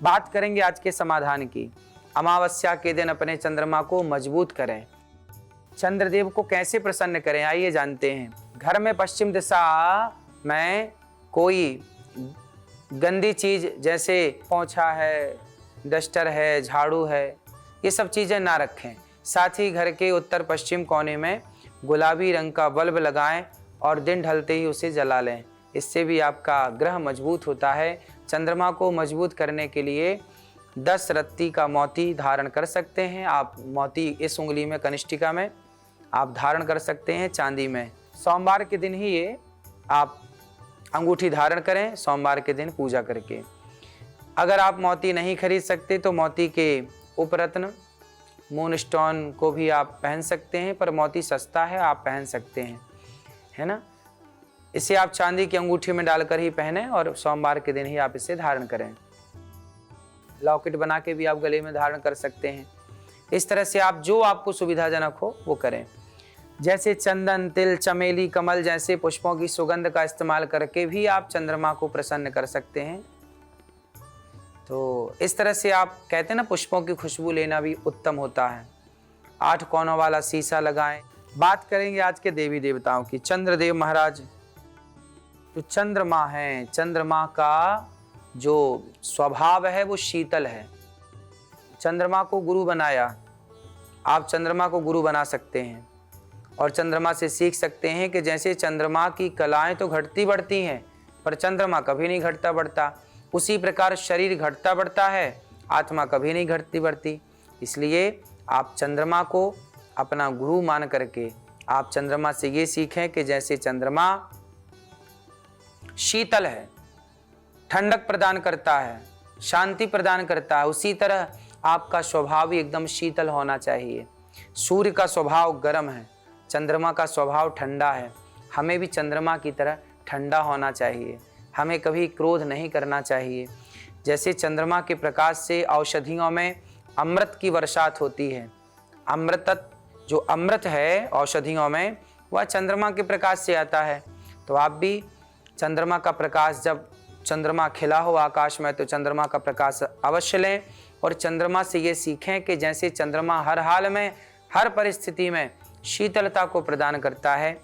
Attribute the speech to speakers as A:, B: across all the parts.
A: बात करेंगे आज के समाधान की। अमावस्या के दिन अपने चंद्रमा को मजबूत करें। चंद्रदेव को कैसे प्रसन्न करें, आइए जानते हैं। घर में पश्चिम दिशा में कोई गंदी चीज जैसे पोंछा है, डस्टर है, झाड़ू है, ये सब चीजें ना रखें। साथ ही घर के उत्तर पश्चिम कोने में गुलाबी रंग का बल्ब लगाएं और दिन ढलते ही उसे जला लें। इससे भी आपका ग्रह मजबूत होता है। चंद्रमा को मजबूत करने के लिए 10 रत्ती का मोती धारण कर सकते हैं आप। मोती इस उंगली में, कनिष्ठिका में आप धारण कर सकते हैं, चांदी में। सोमवार के दिन ही ये आप अंगूठी धारण करें, सोमवार के दिन पूजा करके। अगर आप मोती नहीं खरीद सकते तो मोती के उपरत्न, मून स्टोन को भी आप पहन सकते हैं, पर मोती सस्ता है, आप पहन सकते हैं, है ना। इसे आप चांदी की अंगूठी में डालकर ही पहने और सोमवार के दिन ही आप इसे धारण करें। लॉकेट बना के भी आप गले में धारण कर सकते हैं। इस तरह से आप जो आपको सुविधाजनक हो वो करें। जैसे चंदन, तिल, चमेली, कमल जैसे पुष्पों की सुगंध का इस्तेमाल करके भी आप चंद्रमा को प्रसन्न कर सकते हैं। तो इस तरह से आप कहते हैं ना, पुष्पों की खुशबू लेना भी उत्तम होता है। 8 कोनों वाला शीशा लगाएं। बात करेंगे आज के देवी देवताओं की। चंद्रदेव महाराज जो चंद्रमा है, चंद्रमा का जो स्वभाव है वो शीतल है। चंद्रमा को गुरु बनाया, आप चंद्रमा को गुरु बना सकते हैं और चंद्रमा से सीख सकते हैं कि जैसे चंद्रमा की कलाएं तो घटती बढ़ती हैं पर चंद्रमा कभी नहीं घटता बढ़ता, उसी प्रकार शरीर घटता बढ़ता है, आत्मा कभी नहीं घटती बढ़ती। इसलिए आप चंद्रमा को अपना गुरु मान करके आप चंद्रमा से ये सीखें कि जैसे चंद्रमा शीतल है, ठंडक प्रदान करता है, शांति प्रदान करता है, उसी तरह आपका स्वभाव भी एकदम शीतल होना चाहिए। सूर्य का स्वभाव गर्म है, चंद्रमा का स्वभाव ठंडा है। हमें भी चंद्रमा की तरह ठंडा होना चाहिए, हमें कभी क्रोध नहीं करना चाहिए। जैसे चंद्रमा के प्रकाश से औषधियों में अमृत की वर्षात होती है, जो अमृत है औषधियों में वह चंद्रमा के प्रकाश से आता है। तो आप भी चंद्रमा का प्रकाश, जब चंद्रमा खिला हो आकाश में तो चंद्रमा का प्रकाश अवश्य लें और चंद्रमा से ये सीखें कि जैसे चंद्रमा हर हाल में, हर परिस्थिति में शीतलता को प्रदान करता है,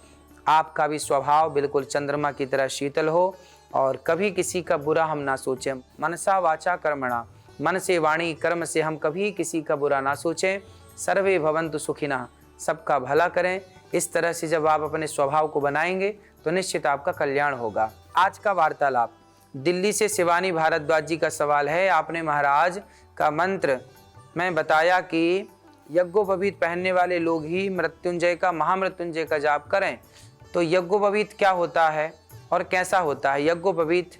A: आपका भी स्वभाव बिल्कुल चंद्रमा की तरह शीतल हो और कभी किसी का बुरा हम ना सोचें। मनसा वाचा कर्मणा, मन से, वाणी, कर्म से हम कभी किसी का बुरा ना सोचें। सर्वे भवन्तु सुखिनः, सबका भला करें। इस तरह से जब आप अपने स्वभाव को बनाएंगे तो निश्चित आपका कल्याण होगा। आज का वार्तालाप दिल्ली से शिवानी भारद्वाज जी का सवाल है। आपने महाराज का मंत्र में बताया कि यज्ञोपवीत पहनने वाले लोग ही मृत्युंजय का, महामृत्युंजय का जाप करें। तो यज्ञोपवीत क्या होता है और कैसा होता है? यज्ञोपवीत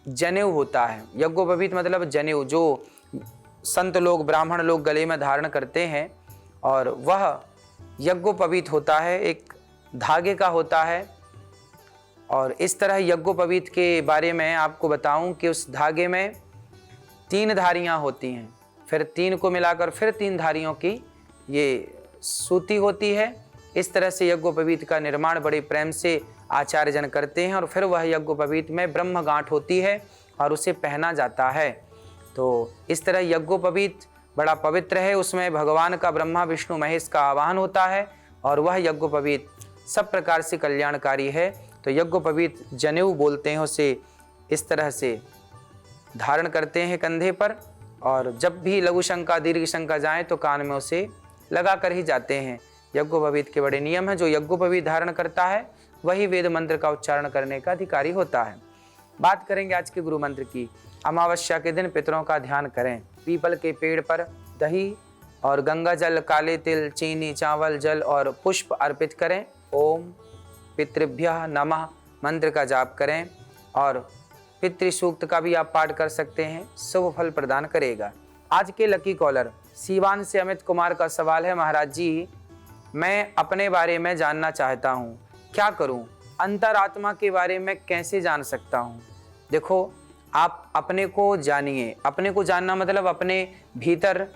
A: जनेऊ होता है। यज्ञोपवीत मतलब जनेऊ, जो संत लोग, ब्राह्मण लोग गले में धारण करते हैं और वह यज्ञोपवीत होता है, एक धागे का होता है। और इस तरह यज्ञोपवीत के बारे में आपको बताऊं कि उस धागे में 3 धारियां होती हैं, फिर 3 को मिलाकर फिर 3 धारियों की ये सूती होती है। इस तरह से यज्ञोपवीत का निर्माण बड़े प्रेम से आचार्य जन करते हैं और फिर वह यज्ञोपवीत में ब्रह्म गांठ होती है और उसे पहना जाता है। तो इस तरह यज्ञोपवीत बड़ा पवित्र है, उसमें भगवान का, ब्रह्मा विष्णु महेश का आवाहन होता है और वह यज्ञोपवीत सब प्रकार से कल्याणकारी है। तो यज्ञोपवीत जनेऊ बोलते हैं, उसे इस तरह से धारण करते हैं कंधे पर और जब भी लघु शंका, दीर्घ शंका जाए तो कान में उसे लगा कर ही जाते हैं। यज्ञोपवीत के बड़े नियम हैं। जो यज्ञोपवीत धारण करता है वही वेद मंत्र का उच्चारण करने का अधिकारी होता है। बात करेंगे आज के गुरु मंत्र की। अमावस्या के दिन पितरों का ध्यान करें। पीपल के पेड़ पर दही और गंगा जल, काले तिल, चीनी, चावल, जल और पुष्प अर्पित करें। ओम पितृभ्यः नमः मंत्र का जाप करें और पितृ सूक्त का भी आप पाठ कर सकते हैं, शुभ फल प्रदान करेगा। आज के लकी कॉलर सीवान से अमित कुमार का सवाल है। महाराज जी, मैं अपने बारे में जानना चाहता हूँ, क्या करूँ? अंतरात्मा के बारे में कैसे जान सकता हूँ? देखो, आप अपने को जानिए। अपने को जानना मतलब अपने भीतर,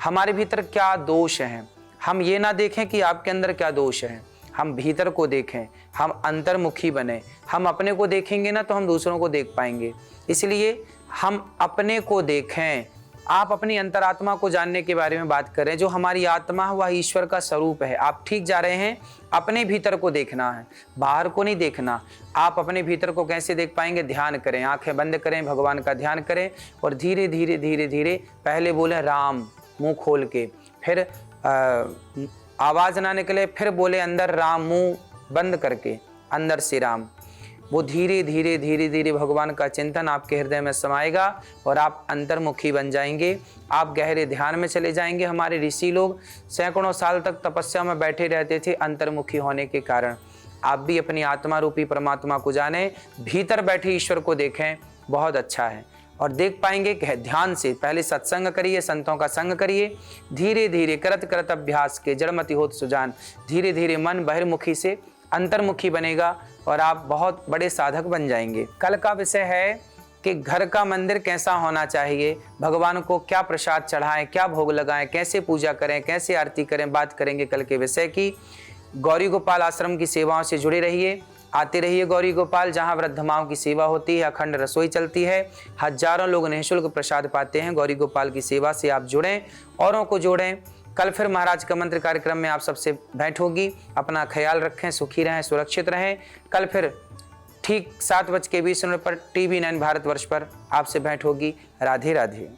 A: हमारे भीतर क्या दोष हैं। हम ये ना देखें कि आपके अंदर क्या दोष है, हम भीतर को देखें, हम अंतर्मुखी बने। हम अपने को देखेंगे ना तो हम दूसरों को देख पाएंगे। इसलिए हम अपने को देखें। आप अपनी अंतरात्मा को जानने के बारे में बात करें। जो हमारी आत्मा है वह ईश्वर का स्वरूप है। आप ठीक जा रहे हैं, अपने भीतर को देखना है, बाहर को नहीं देखना। आप अपने भीतर को कैसे देख पाएंगे? ध्यान करें, आंखें बंद करें, भगवान का ध्यान करें और धीरे धीरे धीरे धीरे पहले बोले राम मुंह खोल के, फिर आवाज ना निकले, फिर बोले अंदर राम मुंह बंद करके, अंदर से राम। वो धीरे धीरे धीरे धीरे भगवान का चिंतन आपके हृदय में समाएगा और आप अंतर्मुखी बन जाएंगे। आप गहरे ध्यान में चले जाएंगे। हमारे ऋषि लोग सैकड़ों साल तक तपस्या में बैठे रहते थे अंतर्मुखी होने के कारण। आप भी अपनी आत्मा रूपी परमात्मा को जानें, भीतर बैठे ईश्वर को देखें, बहुत अच्छा है और देख पाएंगे कि ध्यान से। पहले सत्संग करिए, संतों का संग करिए, धीरे धीरे करत करत अभ्यास के जड़मति होत सुजान, धीरे धीरे मन बहिर्मुखी से अंतर्मुखी बनेगा और आप बहुत बड़े साधक बन जाएंगे। कल का विषय है कि घर का मंदिर कैसा होना चाहिए, भगवान को क्या प्रसाद चढ़ाएं, क्या भोग लगाएं, कैसे पूजा करें, कैसे आरती करें, बात करेंगे कल के विषय की। गौरी गोपाल आश्रम की सेवाओं से जुड़े रहिए, आते रहिए गौरी गोपाल, जहां वृद्ध माओं की सेवा होती है, अखंड रसोई चलती है, हजारों लोग निःशुल्क प्रसाद पाते हैं। गौरी गोपाल की सेवा से आप जुड़ें, औरों को जोड़ें। कल फिर महाराज का मंत्र कार्यक्रम में आप सबसे भेंट होगी। अपना ख्याल रखें, सुखी रहें, सुरक्षित रहें। कल फिर ठीक 7:20 पर TV9 भारतवर्ष पर आपसे भेंट होगी। राधे राधे।